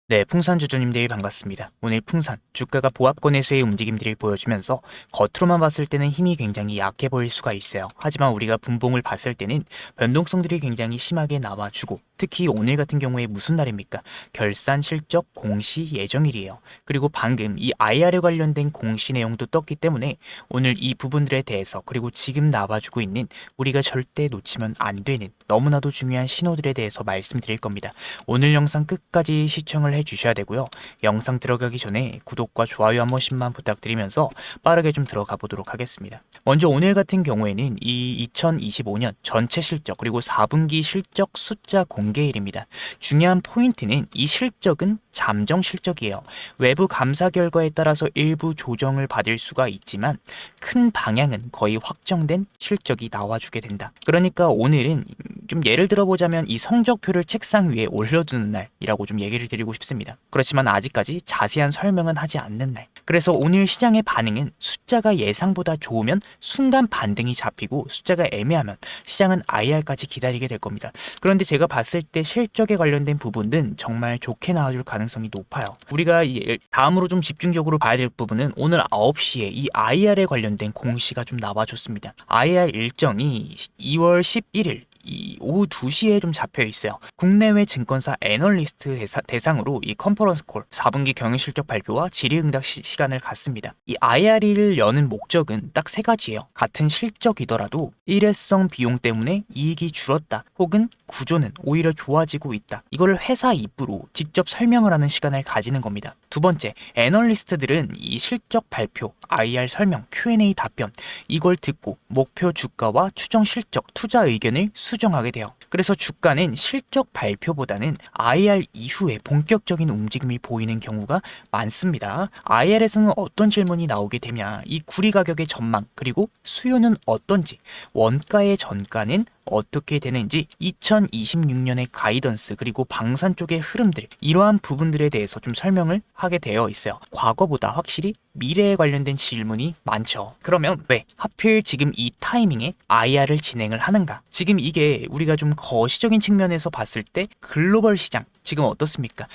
네, 풍산 주주님들 반갑습니다. 오늘 풍산 주가가 보합권에서의 움직임들을 보여주면서 겉으로만 봤을 때는 힘이 굉장히 약해 보일 수가 있어요. 하지만 우리가 분봉을 봤을 때는 변동성들이 굉장히 심하게 나와주고, 특히 오늘 같은 경우에 무슨 날입니까? 결산 실적 공시 예정일이에요. 그리고 방금 이 IR에 관련된 공시 내용도 떴기 때문에 오늘 이 부분들에 대해서, 그리고 지금 나와주고 있는 우리가 절대 놓치면 안 되는 너무나도 중요한 신호들에 대해서 말씀드릴 겁니다. 오늘 영상 끝까지 시청을 해주셔야 되고요. 영상 들어가기 전에 구독과 좋아요 한 번씩만 부탁드리면서 빠르게 좀 들어가 보도록 하겠습니다. 먼저 오늘 같은 경우에는 이 2025년 전체 실적 그리고 4분기 실적 숫자 공개일입니다. 중요한 포인트는 이 실적은 잠정 실적이에요. 외부 감사 결과에 따라서 일부 조정을 받을 수가 있지만 큰 방향은 거의 확정된 실적이 나와주게 된다. 그러니까 오늘은 좀 예를 들어보자면 이 성적표를 책상 위에 올려두는 날이라고 좀 얘기를 드리고 싶습니다. 그렇지만 아직까지 자세한 설명은 하지 않는 날. 그래서 오늘 시장의 반응은 숫자가 예상보다 좋으면 순간 반등이 잡히고, 숫자가 애매하면 시장은 IR까지 기다리게 될 겁니다. 그런데 제가 봤을 때 실적에 관련된 부분은 정말 좋게 나와줄 가능성이 높아요. 우리가 다음으로 좀 집중적으로 봐야 될 부분은 오늘 9시에 이 IR에 관련된 공시가 좀 나와줬습니다. IR 일정이 2월 11일 이 오후 2시에 좀 잡혀 있어요. 국내외 증권사 애널리스트 대상으로 이 컨퍼런스 콜 4분기 경영실적 발표와 질의응답 시간을 갖습니다. 이 IR을 여는 목적은 딱 세 가지예요. 같은 실적이더라도 일회성 비용 때문에 이익이 줄었다, 혹은 구조는 오히려 좋아지고 있다, 이걸 회사 입으로 직접 설명을 하는 시간을 가지는 겁니다. 두 번째, 애널리스트들은 이 실적 발표, IR 설명, Q&A 답변, 이걸 듣고 목표 주가와 추정 실적, 투자 의견을 수정하게 돼요. 그래서 주가는 실적 발표보다는 IR 이후에 본격적인 움직임이 보이는 경우가 많습니다. IR에서는 어떤 질문이 나오게 되냐, 이 구리 가격의 전망, 그리고 수요는 어떤지, 원가의 전가는 어떻게 되는지, 2026년의 가이던스, 그리고 방산 쪽의 흐름들, 이러한 부분들에 대해서 좀 설명을 하게 되어 있어요. 과거보다 확실히 미래에 관련된 질문이 많죠. 그러면 왜 하필 지금 이 타이밍에 IR을 진행을 하는가? 지금 이게 우리가 좀 거시적인 측면에서 봤을 때 글로벌 시장 지금 어떻습니까?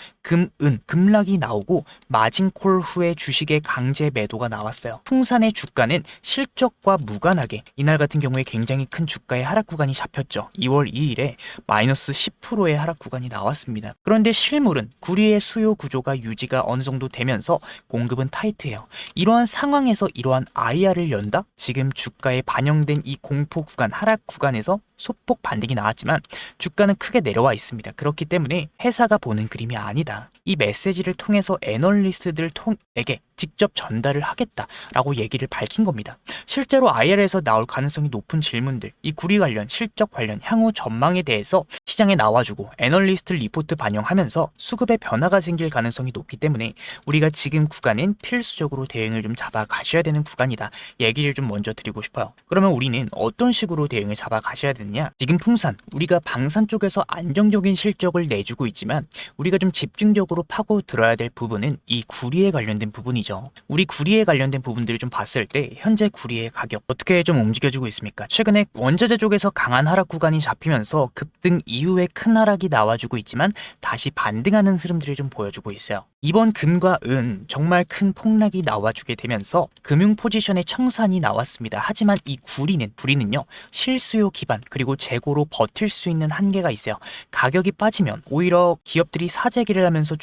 급락이 나오고 마진콜 후에 주식의 강제 매도가 나왔어요. 풍산의 주가는 실적과 무관하게 이날 같은 경우에 굉장히 큰 주가의 하락 구간이 잡혔죠. 2월 2일에 마이너스 10%의 하락 구간이 나왔습니다. 그런데 실물은 구리의 수요 구조가 유지가 어느 정도 되면서 공급은 타이트해요. 이러한 상황에서 이러한 IR을 연다? 지금 주가에 반영된 이 공포 구간, 하락 구간에서 소폭 반등이 나왔지만 주가는 크게 내려와 있습니다. 그렇기 때문에 회사가 보는 그림이 아니다. 이 메시지를 통해서 애널리스트들에게 직접 전달을 하겠다라고 얘기를 밝힌 겁니다. 실제로 IR에서 나올 가능성이 높은 질문들, 이 구리 관련, 실적 관련, 향후 전망에 대해서 시장에 나와주고 애널리스트 리포트 반영하면서 수급에 변화가 생길 가능성이 높기 때문에 우리가 지금 구간은 필수적으로 대응을 좀 잡아 가셔야 되는 구간이다, 얘기를 좀 먼저 드리고 싶어요. 그러면 우리는 어떤 식으로 대응을 잡아 가셔야 되느냐? 지금 풍산, 우리가 방산 쪽에서 안정적인 실적을 내주고 있지만 우리가 좀 집중적으로 파고 들어야 될 부분은 이 구리에 관련된 부분이죠. 우리 구리에 관련된 부분들을 좀 봤을 때 현재 구리의 가격 어떻게 좀 움직여지고 있습니까? 최근에 원자재 쪽에서 강한 하락 구간이 잡히면서 급등 이후에 큰 하락이 나와주고 있지만 다시 반등하는 흐름들을 좀 보여주고 있어요. 이번 금과 은 정말 큰 폭락이 나와주게 되면서 금융 포지션의 청산이 나왔습니다. 하지만 이 구리는요, 실수요 기반 그리고 재고로 버틸 수 있는 한계가 있어요. 가격이 빠지면 오히려 기업들이 사재기를 하면서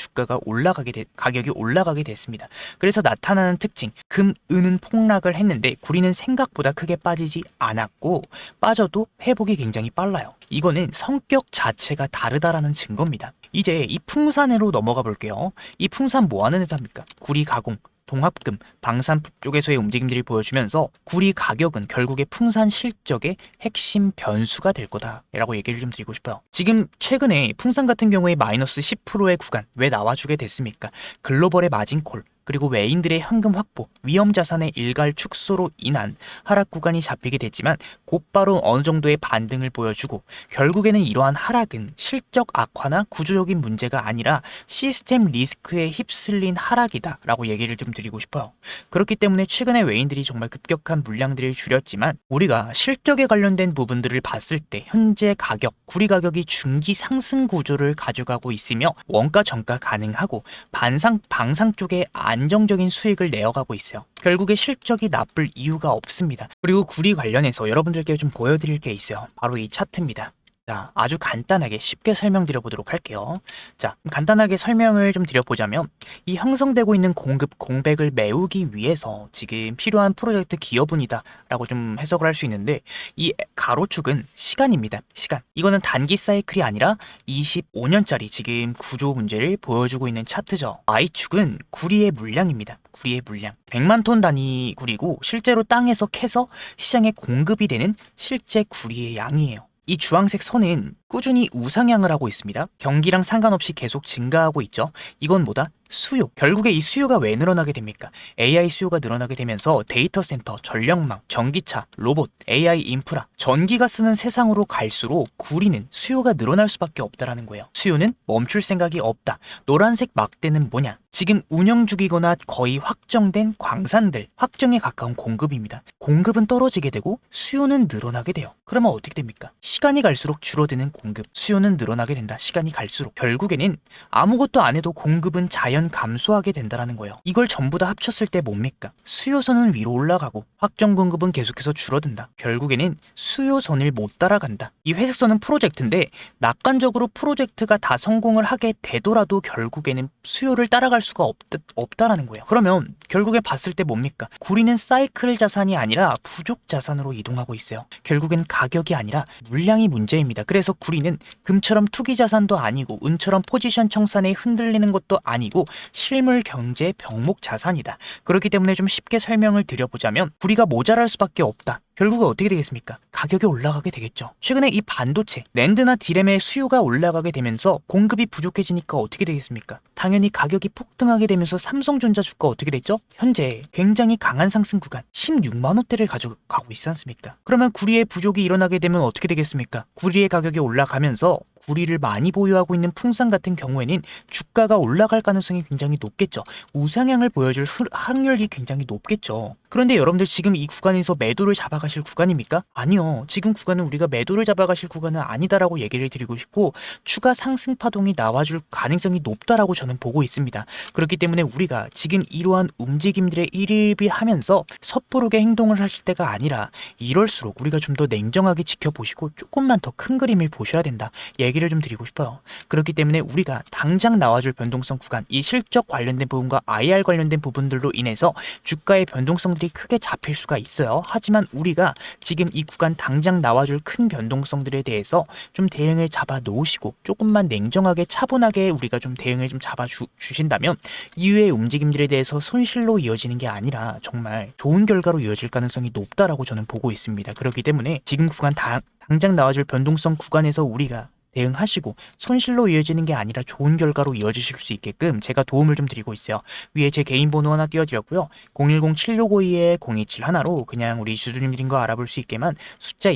가격이 올라가게 됐습니다. 그래서 나타나는 특징, 금, 은은 폭락을 했는데 구리는 생각보다 크게 빠지지 않았고, 빠져도 회복이 굉장히 빨라요. 이거는 성격 자체가 다르다라는 증거입니다. 이제 이 풍산으로 넘어가 볼게요. 이 풍산 뭐 하는 회사입니까? 구리 가공, 동합금, 방산 쪽에서의 움직임들을 보여주면서 구리 가격은 결국에 풍산 실적의 핵심 변수가 될 거다라고 얘기를 좀 드리고 싶어요. 지금 최근에 풍산 같은 경우에 마이너스 10%의 구간 왜 나와주게 됐습니까? 글로벌의 마진콜, 그리고 외인들의 현금 확보, 위험 자산의 일괄 축소로 인한 하락 구간이 잡히게 됐지만 곧바로 어느 정도의 반등을 보여주고 결국에는 이러한 하락은 실적 악화나 구조적인 문제가 아니라 시스템 리스크에 휩쓸린 하락이다라고 얘기를 좀 드리고 싶어요. 그렇기 때문에 최근에 외인들이 정말 급격한 물량들을 줄였지만 우리가 실적에 관련된 부분들을 봤을 때 현재 가격, 구리 가격이 중기 상승 구조를 가져가고 있으며 원가 전가 가능하고 방상 쪽에 안정적인 수익을 내어가고 있어요. 결국에 실적이 나쁠 이유가 없습니다. 그리고 구리 관련해서 여러분들께 좀 보여드릴 게 있어요. 바로 이 차트입니다. 자, 아주 간단하게 쉽게 설명드려 보도록 할게요. 자, 간단하게 설명을 좀 드려보자면 이 형성되고 있는 공급 공백을 메우기 위해서 지금 필요한 프로젝트 기여분이다 라고 좀 해석을 할 수 있는데 이 가로축은 시간입니다. 시간. 이거는 단기 사이클이 아니라 25년짜리 지금 구조 문제를 보여주고 있는 차트죠. Y축은 구리의 물량입니다. 구리의 물량. 100만 톤 단위 구리고 실제로 땅에서 캐서 시장에 공급이 되는 실제 구리의 양이에요. 이 주황색 선은 꾸준히 우상향을 하고 있습니다. 경기랑 상관없이 계속 증가하고 있죠. 이건 뭐다? 수요. 결국에 이 수요가 왜 늘어나게 됩니까? AI 수요가 늘어나게 되면서 데이터 센터, 전력망, 전기차, 로봇, AI 인프라, 전기가 쓰는 세상으로 갈수록 구리는 수요가 늘어날 수밖에 없다라는 거예요. 수요는 멈출 생각이 없다. 노란색 막대는 뭐냐? 지금 운영 중이거나 거의 확정된 광산들, 확정에 가까운 공급입니다. 공급은 떨어지게 되고 수요는 늘어나게 돼요. 그러면 어떻게 됩니까? 시간이 갈수록 줄어드는 공급, 수요는 늘어나게 된다. 시간이 갈수록. 결국에는 아무것도 안 해도 공급은 자연 감소하게 된다라는 거예요. 이걸 전부 다 합쳤을 때 뭡니까? 수요선은 위로 올라가고 확정 공급은 계속해서 줄어든다. 결국에는 수요선을 못 따라간다. 이 회색선은 프로젝트인데 낙관적으로 프로젝트가 다 성공을 하게 되더라도 결국에는 수요를 따라갈 수가 없다라는 거예요. 그러면 결국에 봤을 때 뭡니까? 구리는 사이클 자산이 아니라 부족 자산으로 이동하고 있어요. 결국엔 가격이 아니라 물량이 문제입니다. 그래서 구리는 금처럼 투기 자산도 아니고 은처럼 포지션 청산에 흔들리는 것도 아니고 실물 경제 병목 자산이다. 그렇기 때문에 좀 쉽게 설명을 드려보자면 구리가 모자랄 수밖에 없다. 결국은 어떻게 되겠습니까? 가격이 올라가게 되겠죠. 최근에 이 반도체, 낸드나 디램의 수요가 올라가게 되면서 공급이 부족해지니까 어떻게 되겠습니까? 당연히 가격이 폭등하게 되면서 삼성전자 주가 어떻게 됐죠? 현재 굉장히 강한 상승 구간 16만 원대를 가져가고 있지 않습니까? 그러면 구리의 부족이 일어나게 되면 어떻게 되겠습니까? 구리의 가격이 올라가면서 구리를 많이 보유하고 있는 풍산 같은 경우에는 주가가 올라갈 가능성이 굉장히 높겠죠. 우상향을 보여줄 확률이 굉장히 높겠죠. 그런데 여러분들 지금 이 구간에서 매도를 잡아가실 구간입니까? 아니요. 지금 구간은 우리가 매도를 잡아가실 구간은 아니다라고 얘기를 드리고 싶고 추가 상승 파동이 나와줄 가능성이 높다라고 저는 보고 있습니다. 그렇기 때문에 우리가 지금 이러한 움직임들에 일일비하면서 섣부르게 행동을 하실 때가 아니라 이럴수록 우리가 좀 더 냉정하게 지켜보시고 조금만 더 큰 그림을 보셔야 된다. 얘기를 좀 드리고 싶어요. 그렇기 때문에 우리가 당장 나와줄 변동성 구간, 이 실적 관련된 부분과 IR 관련된 부분들로 인해서 주가의 변동성들이 크게 잡힐 수가 있어요. 하지만 우리가 지금 이 구간 당장 나와줄 큰 변동성들에 대해서 좀 대응을 잡아 놓으시고 조금만 냉정하게 차분하게 우리가 좀 대응을 좀 잡아 주신다면 이후의 움직임들에 대해서 손실로 이어지는 게 아니라 정말 좋은 결과로 이어질 가능성이 높다라고 저는 보고 있습니다. 그렇기 때문에 지금 구간 당장 나와줄 변동성 구간에서 우리가 대응하시고 손실로 이어지는 게 아니라 좋은 결과로 이어지실 수 있게끔 제가 도움을 좀 드리고 있어요. 위에 제 개인 번호 하나 띄워드렸고요. 010-7652-0171로 그냥 우리 주주님들인 거 알아볼 수 있게만 숫자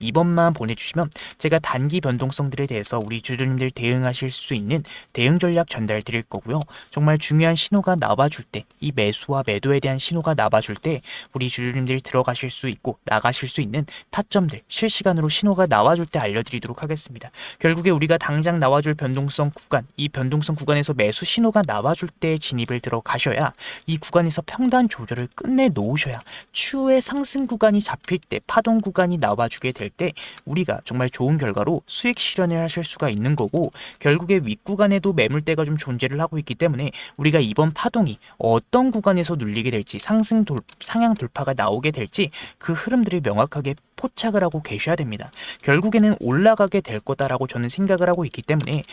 2번만 보내주시면 제가 단기 변동성들에 대해서 우리 주주님들 대응하실 수 있는 대응 전략 전달 드릴 거고요. 정말 중요한 신호가 나와줄 때, 이 매수와 매도에 대한 신호가 나와줄 때 우리 주주님들이 들어가실 수 있고 나가실 수 있는 타점들 실시간으로 신호가 나와줄 때 알려드리도록 하겠습니다. 결국에 우리가 당장 나와줄 변동성 구간, 이 변동성 구간에서 매수 신호가 나와줄 때 진입을 들어가셔야 이 구간에서 평단 조절을 끝내 놓으셔야 추후에 상승 구간이 잡힐 때 파동 구간이 나와주게 될 때 우리가 정말 좋은 결과로 수익 실현을 하실 수가 있는 거고 결국에 윗구간에도 매물대가 좀 존재를 하고 있기 때문에 우리가 이번 파동이 어떤 구간에서 눌리게 될지 상향 돌파가 나오게 될지 그 흐름들을 명확하게 포착을 하고 계셔야 됩니다. 결국에는 올라가게 될 거다라고 저는 생각을 하고 있기 때문에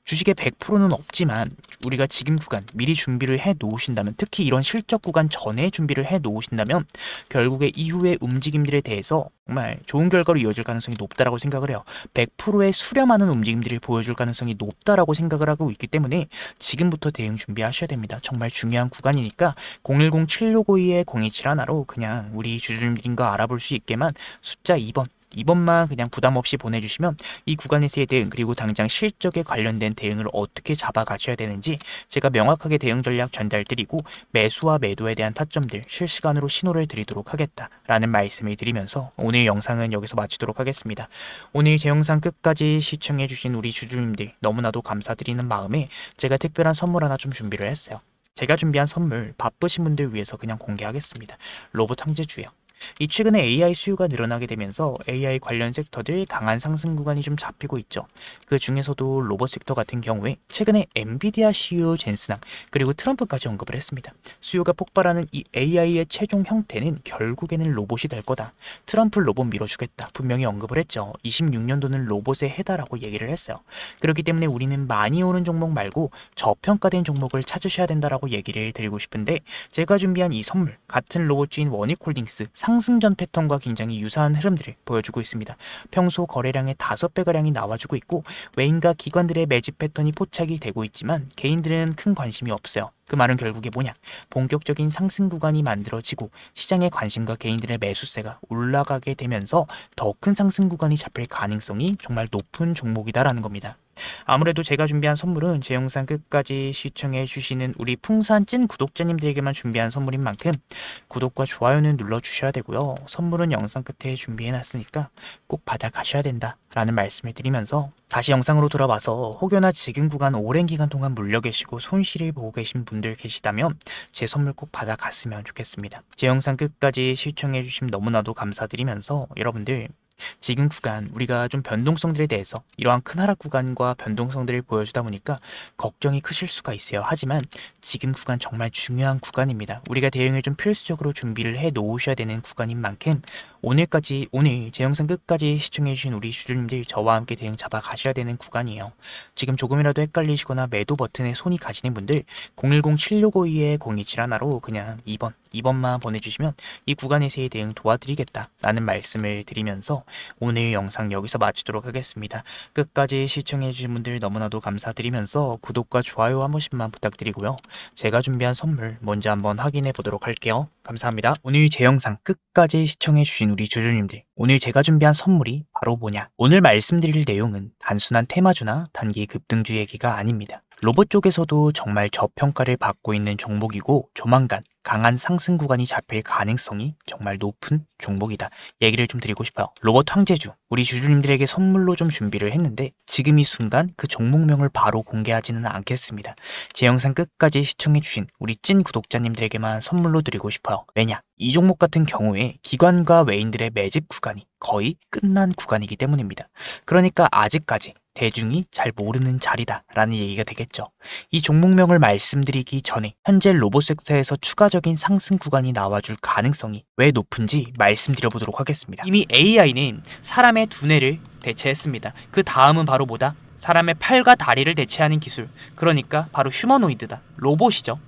주식의 100%는 없지만 우리가 지금 구간 미리 준비를 해 놓으신다면, 특히 이런 실적 구간 전에 준비를 해 놓으신다면 결국에 이후의 움직임들에 대해서 정말 좋은 결과로 이어질 가능성이 높다라고 생각을 해요. 100%의 수렴하는 움직임들이 보여줄 가능성이 높다라고 생각을 하고 있기 때문에 지금부터 대응 준비하셔야 됩니다. 정말 중요한 구간이니까 010-7652-0271로 그냥 우리 주주님들인 거 알아볼 수 있게만 숫자 2번만 그냥 부담 없이 보내주시면 이 구간에서의 대응, 그리고 당장 실적에 관련된 대응을 어떻게 잡아가셔야 되는지 제가 명확하게 대응 전략 전달드리고 매수와 매도에 대한 타점들 실시간으로 신호를 드리도록 하겠다라는 말씀을 드리면서 오늘 영상은 여기서 마치도록 하겠습니다. 오늘 제 영상 끝까지 시청해주신 우리 주주님들 너무나도 감사드리는 마음에 제가 특별한 선물 하나 좀 준비를 했어요. 제가 준비한 선물 바쁘신 분들 위해서 그냥 공개하겠습니다. 로봇 황제주예요. 이 최근에 AI 수요가 늘어나게 되면서 AI 관련 섹터들 강한 상승 구간이 좀 잡히고 있죠. 그 중에서도 로봇 섹터 같은 경우에 최근에 엔비디아 CEO 젠슨왕 그리고 트럼프까지 언급을 했습니다. 수요가 폭발하는 이 AI의 최종 형태는 결국에는 로봇이 될 거다. 트럼프 로봇 밀어주겠다. 분명히 언급을 했죠. 26년도는 로봇의 해다라고 얘기를 했어요. 그렇기 때문에 우리는 많이 오른 종목 말고 저평가된 종목을 찾으셔야 된다라고 얘기를 드리고 싶은데, 제가 준비한 이 선물 같은 로봇주인 원익홀딩스 상승전 패턴과 굉장히 유사한 흐름들을 보여주고 있습니다. 평소 거래량의 5배가량이 나와주고 있고 외인과 기관들의 매집 패턴이 포착이 되고 있지만 개인들은 큰 관심이 없어요. 그 말은 결국에 뭐냐? 본격적인 상승 구간이 만들어지고 시장의 관심과 개인들의 매수세가 올라가게 되면서 더 큰 상승 구간이 잡힐 가능성이 정말 높은 종목이다라는 겁니다. 아무래도 제가 준비한 선물은 제 영상 끝까지 시청해 주시는 우리 풍산 찐 구독자님들에게만 준비한 선물인 만큼 구독과 좋아요는 눌러주셔야 되고요. 선물은 영상 끝에 준비해 놨으니까 꼭 받아가셔야 된다 라는 말씀을 드리면서 다시 영상으로 돌아와서 혹여나 지금 구간 오랜 기간 동안 물려 계시고 손실을 보고 계신 분들 계시다면 제 선물 꼭 받아갔으면 좋겠습니다. 제 영상 끝까지 시청해 주시면 너무나도 감사드리면서 여러분들 지금 구간 우리가 좀 변동성들에 대해서 이러한 큰 하락 구간과 변동성들을 보여주다 보니까 걱정이 크실 수가 있어요. 하지만 지금 구간 정말 중요한 구간입니다. 우리가 대응을 좀 필수적으로 준비를 해 놓으셔야 되는 구간인 만큼 오늘 제 영상 끝까지 시청해 주신 우리 주주님들 저와 함께 대응 잡아 가셔야 되는 구간이에요. 지금 조금이라도 헷갈리시거나 매도 버튼에 손이 가시는 분들 010-7652-0271로 그냥 2번만 보내주시면 이 구간에서의 대응 도와드리겠다라는 말씀을 드리면서 오늘 영상 여기서 마치도록 하겠습니다. 끝까지 시청해주신 분들 너무나도 감사드리면서 구독과 좋아요 한 번씩만 부탁드리고요. 제가 준비한 선물 먼저 한번 확인해 보도록 할게요. 감사합니다. 오늘 제 영상 끝까지 시청해주신 우리 주주님들, 오늘 제가 준비한 선물이 바로 뭐냐? 오늘 말씀드릴 내용은 단순한 테마주나 단기 급등주 얘기가 아닙니다. 로봇 쪽에서도 정말 저평가를 받고 있는 종목이고 조만간 강한 상승 구간이 잡힐 가능성이 정말 높은 종목이다. 얘기를 좀 드리고 싶어요. 로봇 황제주, 우리 주주님들에게 선물로 좀 준비를 했는데 지금 이 순간 그 종목명을 바로 공개하지는 않겠습니다. 제 영상 끝까지 시청해주신 우리 찐 구독자님들에게만 선물로 드리고 싶어요. 왜냐? 이 종목 같은 경우에 기관과 외인들의 매집 구간이 거의 끝난 구간이기 때문입니다. 그러니까 아직까지 대중이 잘 모르는 자리다라는 얘기가 되겠죠. 이 종목명을 말씀드리기 전에 현재 로봇 섹터에서 추가적인 상승 구간이 나와줄 가능성이 왜 높은지 말씀드려보도록 하겠습니다. 이미 AI는 사람의 두뇌를 대체했습니다. 그 다음은 바로 뭐다? 사람의 팔과 다리를 대체하는 기술. 그러니까 바로 휴머노이드다. 로봇이죠.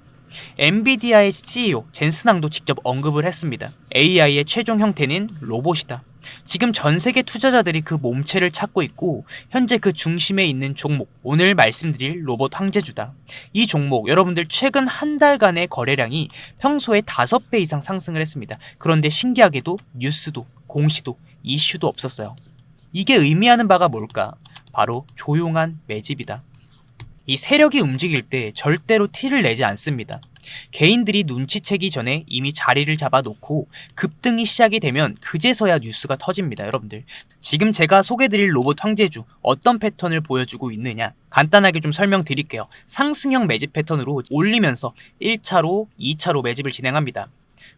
엔비디아의 CEO 젠슨왕도 직접 언급을 했습니다. AI의 최종 형태는 로봇이다. 지금 전 세계 투자자들이 그 몸체를 찾고 있고 현재 그 중심에 있는 종목, 오늘 말씀드릴 로봇 황제주다. 이 종목 여러분들 최근 한 달간의 거래량이 평소에 5배 이상 상승을 했습니다. 그런데 신기하게도 뉴스도 공시도 이슈도 없었어요. 이게 의미하는 바가 뭘까? 바로 조용한 매집이다. 이 세력이 움직일 때 절대로 티를 내지 않습니다. 개인들이 눈치채기 전에 이미 자리를 잡아놓고 급등이 시작이 되면 그제서야 뉴스가 터집니다. 여러분들, 지금 제가 소개드릴 로봇 황제주 어떤 패턴을 보여주고 있느냐 간단하게 좀 설명드릴게요. 상승형 매집 패턴으로 올리면서 1차로 2차로 매집을 진행합니다.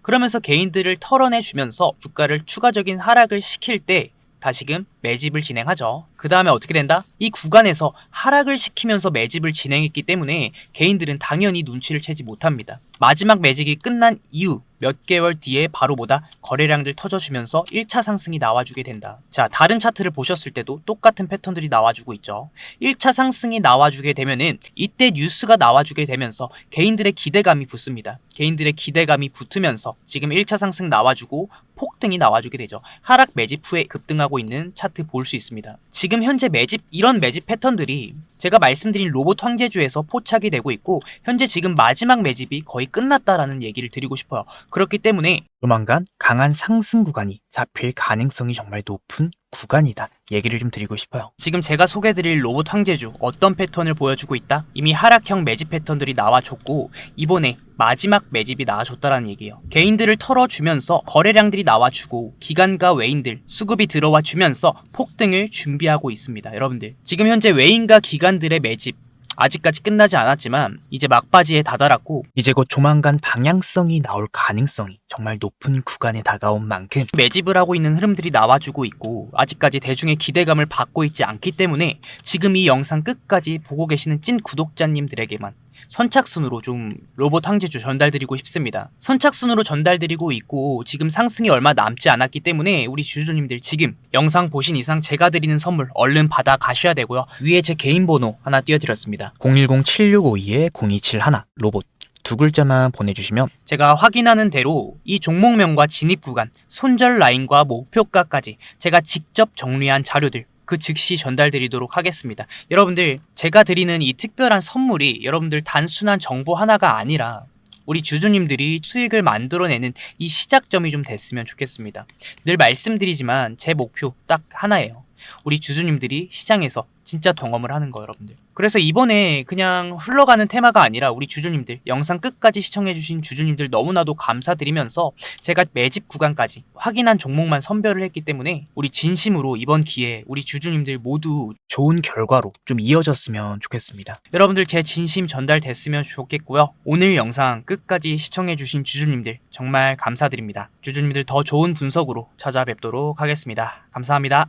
그러면서 개인들을 털어내주면서 주가를 추가적인 하락을 시킬 때 다시금 매집을 진행하죠. 그 다음에 어떻게 된다? 이 구간에서 하락을 시키면서 매집을 진행했기 때문에 개인들은 당연히 눈치를 채지 못합니다. 마지막 매집이 끝난 이후 몇 개월 뒤에 바로 거래량들 터져주면서 1차 상승이 나와주게 된다. 자, 다른 차트를 보셨을 때도 똑같은 패턴들이 나와주고 있죠. 1차 상승이 나와주게 되면은 이때 뉴스가 나와주게 되면서 개인들의 기대감이 붙습니다. 개인들의 기대감이 붙으면서 지금 1차 상승 나와주고 폭등이 나와주게 되죠. 하락 매집 후에 급등하고 있는 차트 볼 수 있습니다. 지금 현재 이런 매집 패턴들이 제가 말씀드린 로봇 황제주에서 포착이 되고 있고, 현재 지금 마지막 매집이 거의 끝났다라는 얘기를 드리고 싶어요. 그렇기 때문에 조만간 강한 상승 구간이 잡힐 가능성이 정말 높은 구간이다 얘기를 좀 드리고 싶어요. 지금 제가 소개해드릴 로봇 황제주 어떤 패턴을 보여주고 있다? 이미 하락형 매집 패턴들이 나와줬고, 이번에 마지막 매집이 나와줬다라는 얘기예요. 개인들을 털어주면서 거래량들이 나와주고 기관과 외인들 수급이 들어와 주면서 폭등을 준비하고 있습니다. 여러분들, 지금 현재 외인과 기관들의 매집 아직까지 끝나지 않았지만 이제 막바지에 다다랐고, 이제 곧 조만간 방향성이 나올 가능성이 정말 높은 구간에 다가온 만큼 매집을 하고 있는 흐름들이 나와주고 있고, 아직까지 대중의 기대감을 받고 있지 않기 때문에 지금 이 영상 끝까지 보고 계시는 찐 구독자님들에게만 선착순으로 좀 로봇 황제주 전달드리고 싶습니다. 선착순으로 전달드리고 있고, 지금 상승이 얼마 남지 않았기 때문에 우리 주주님들 지금 영상 보신 이상 제가 드리는 선물 얼른 받아 가셔야 되고요. 위에 제 개인 번호 하나 띄워드렸습니다. 010-7652-0271 로봇 두 글자만 보내주시면 제가 확인하는 대로 이 종목명과 진입 구간, 손절 라인과 목표가까지 제가 직접 정리한 자료들 그 즉시 전달드리도록 하겠습니다. 여러분들, 제가 드리는 이 특별한 선물이 여러분들 단순한 정보 하나가 아니라 우리 주주님들이 수익을 만들어내는 이 시작점이 좀 됐으면 좋겠습니다. 늘 말씀드리지만 제 목표 딱 하나예요. 우리 주주님들이 시장에서 진짜 경험을 하는 거, 여러분들. 그래서 이번에 그냥 흘러가는 테마가 아니라 우리 주주님들, 영상 끝까지 시청해주신 주주님들 너무나도 감사드리면서 제가 매집 구간까지 확인한 종목만 선별을 했기 때문에 우리 진심으로 이번 기회에 우리 주주님들 모두 좋은 결과로 좀 이어졌으면 좋겠습니다. 여러분들, 제 진심 전달됐으면 좋겠고요. 오늘 영상 끝까지 시청해주신 주주님들 정말 감사드립니다. 주주님들 더 좋은 분석으로 찾아뵙도록 하겠습니다. 감사합니다.